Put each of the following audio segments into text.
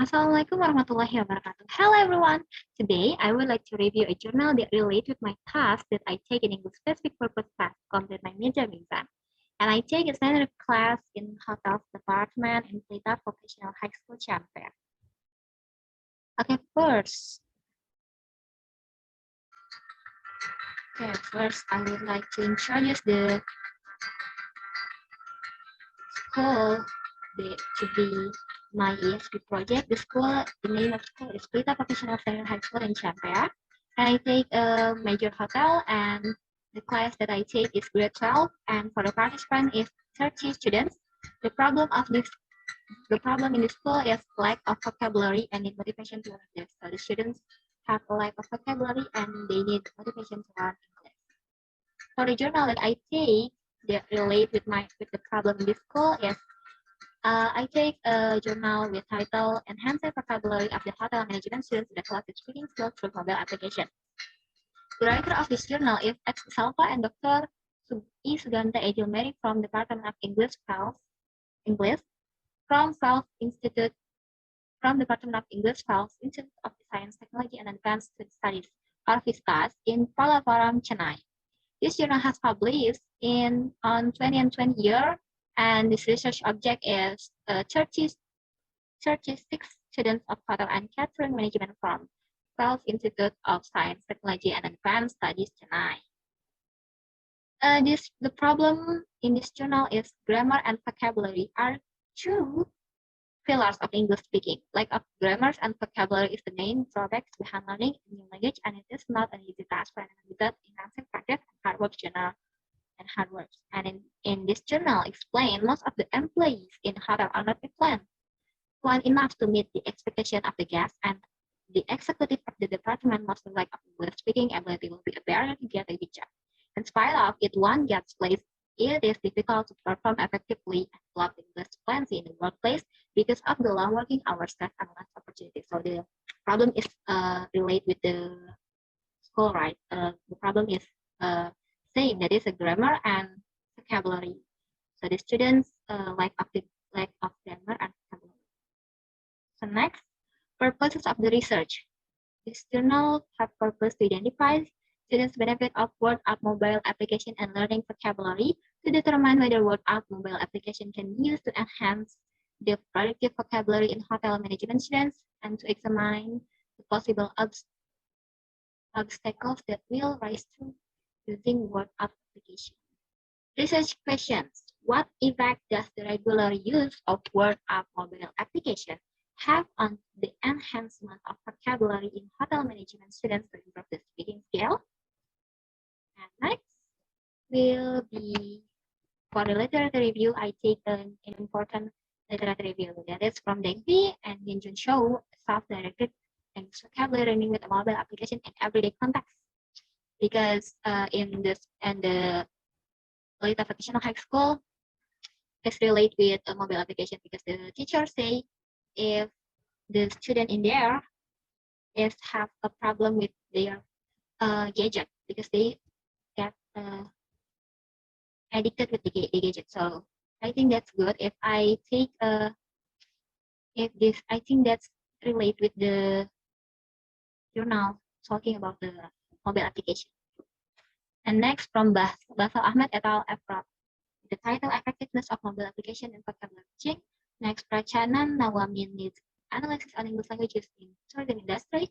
Assalamualaikum warahmatullahi wabarakatuh. Hello everyone. Today I would like to review a journal that relates with my task that I take in English specific purpose class to complete my midterm exam. And I take a standard class in hotels department in Pelita Vocational High School Champion. Okay, first I would like to introduce the school to be my ESP project. The name of school is Pelita Vocational Senior High School in Champion. And I take a major hotel, and the class that I take is grade 12, and for the participant is 30 students. The problem in the school is lack of vocabulary and need motivation to learn this. So the students have a lack of vocabulary and they need motivation to learn English. For the journal that I take that relate with the problem in this school is I take a journal with title Enhance the Vocabulary of the Hotel Management Students to Develop Speaking Skills through Mobile Application. The writer of this journal is X Salva and Dr. E. Suganta Ejilmeri from Department of English from Department of English Fellows Institute of Science, Technology and Advanced Studies, or VISTAS, in Palavaram, Chennai. This journal has published on 2020 year, and this research object is 36 students of Hotel and Catering Management from Fellows Institute of Science, Technology and Advanced Studies, Chennai. The problem in this journal is grammar and vocabulary are two pillars of English speaking. Lack of grammar and vocabulary is the main drawback behind learning a new language, and it is not an easy task for anyone without intensive practice and hard work. And in this journal, explain most of the employees in hotel are not plan enough to meet the expectation of the guests, and the executive of the department must lack of English speaking ability will be a barrier to get a good job. In spite of it, one gets placed, it is difficult to perform effectively and develop English fluency in the workplace because of the long working hours and less opportunities. So the problem is related with the school, right? The problem is saying that is a grammar and vocabulary. So the students lack of grammar and vocabulary. So next, purposes of the research. This journal have purpose to identify students' benefit of word-up mobile application and learning vocabulary to determine whether word-up mobile application can be used to enhance the productive vocabulary in hotel management students, and to examine the possible obstacles that will rise to using word-up application. Research questions. What effect does the regular use of word-up mobile application have on the enhancement of vocabulary in hotel management students to improve the speaking skill? And next will be for the literature review. I take an important literature review that is from Dengvi and Yinjun Show, self-directed and vocabulary learning with a mobile application in everyday context. Because in the Pelita Vocational High School is related with a mobile application, because the teacher say if the student in there is have a problem with their gadget, because they get addicted with the gadget. So I think that's good. If I take I think that's relate with the journal talking about the mobile application. And next from Basal Ahmed et al. The title Effectiveness of Mobile Application in Vocabulary Teaching. Next, Prachanan Nawamin needs analysis on English languages in tourism industry.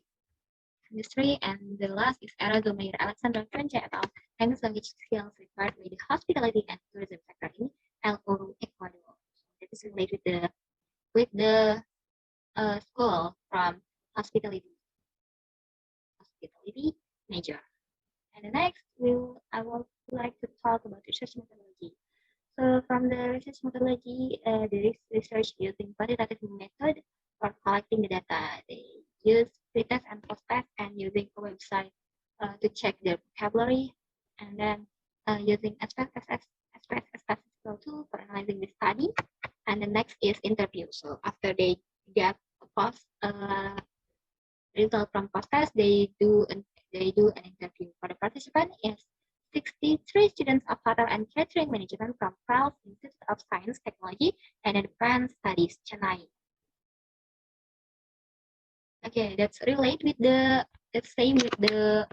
And the last is Era Zomeir Alexander French et al. English language skills required by the hospitality and tourism sector in El Oro, Ecuador. This is related with the school from hospitality major. And the next, I would like to talk about research methodology. So from the research methodology, the research using quantitative method for collecting the data. They use pre-test and post-test, and using a website to check their vocabulary, and then using statistical tool for analyzing the study. And the next is interview. So after they get a result from post-test, they do an interview. For the participant is 63 students of Hotel and Catering Management from Fellows Institute of Science, Technology and Advanced Studies, Chennai. Okay, that's relate with the same with the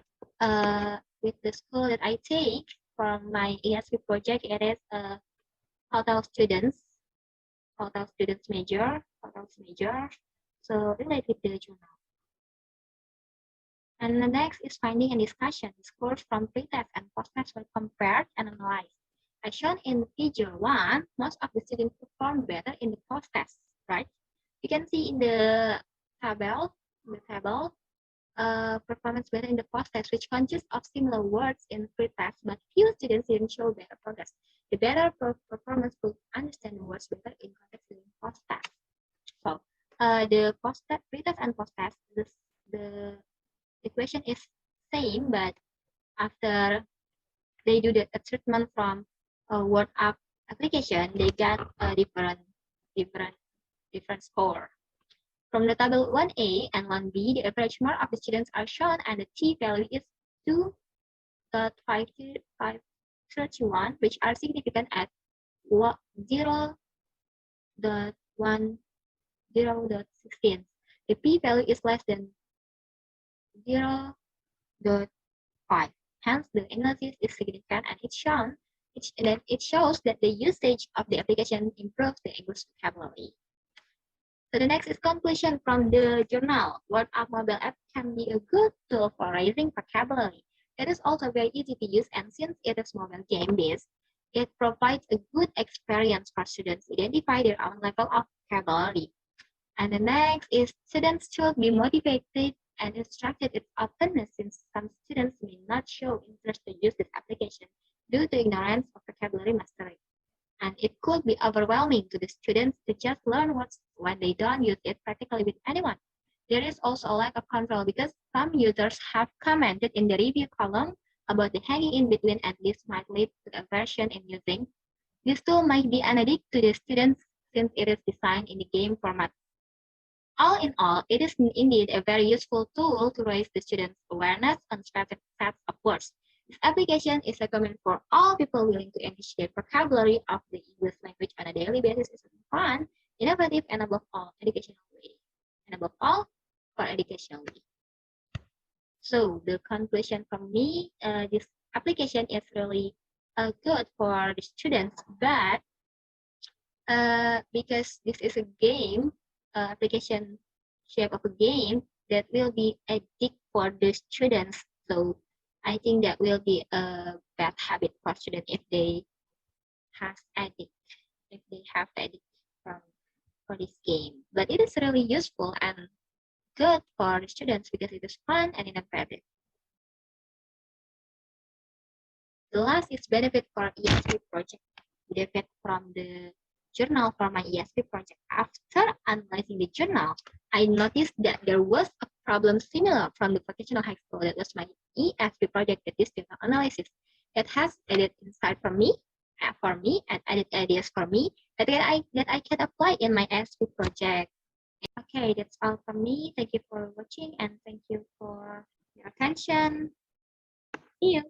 school that I take from my ESP project. It is hotel students, hotels major. So relate with the journal. And the next is finding and discussion. The scores from pretest and post-test were compared and analyzed. As shown in figure 1, most of the students performed better in the post-test, right? You can see in the table, performance better in the post-test, which consists of similar words in pre-test, but few students didn't show better progress. The better performance could understand the words better in context during post-test. So, the post-test, pre-test and post-test, the equation is same, but after they do the treatment from a word up application, they got a different score. From the table 1A and 1B, the average mark of the students are shown, and the t-value is 2.531, which are significant at 0.16. The p-value is less than 0.5. Hence, the analysis is significant, and it shows that the usage of the application improves the English vocabulary. So the next is conclusion from the journal. Word Up mobile app can be a good tool for raising vocabulary. It is also very easy to use, and since it is mobile game-based, it provides a good experience for students to identify their own level of vocabulary. And the next is students should be motivated and instructed its openness, since some students may not show interest to use this application due to ignorance of vocabulary mastery. And it could be overwhelming to the students to just learn words when they don't use it practically with anyone. There is also a lack of control because some users have commented in the review column about the hanging in between, and this might lead to aversion in using. This tool might be an addict to the students since it is designed in the game format. All in all, it is indeed a very useful tool to raise the students' awareness on specific sets of words. This application is recommended for all people willing to enrich their vocabulary of the English language on a daily basis. It's fun, innovative, and above all, educational way. And above all, for educational way. So the conclusion from me, this application is really good for the students, but because this is a game, application shape of a game, that will be addictive for the students. So I think that will be a bad habit for students if they have addict for this game. But it is really useful and good for the students because it is fun and innovative. The last is benefit for ESP project. Benefit from the journal for my ESP project. After analyzing the journal, I noticed that there was a problem similar from the vocational high school. That was my ESP project, that is journal analysis. It has added insight for me and added ideas for me that I can apply in my ESP project. Okay, that's all from me. Thank you for watching and thank you for your attention. See you.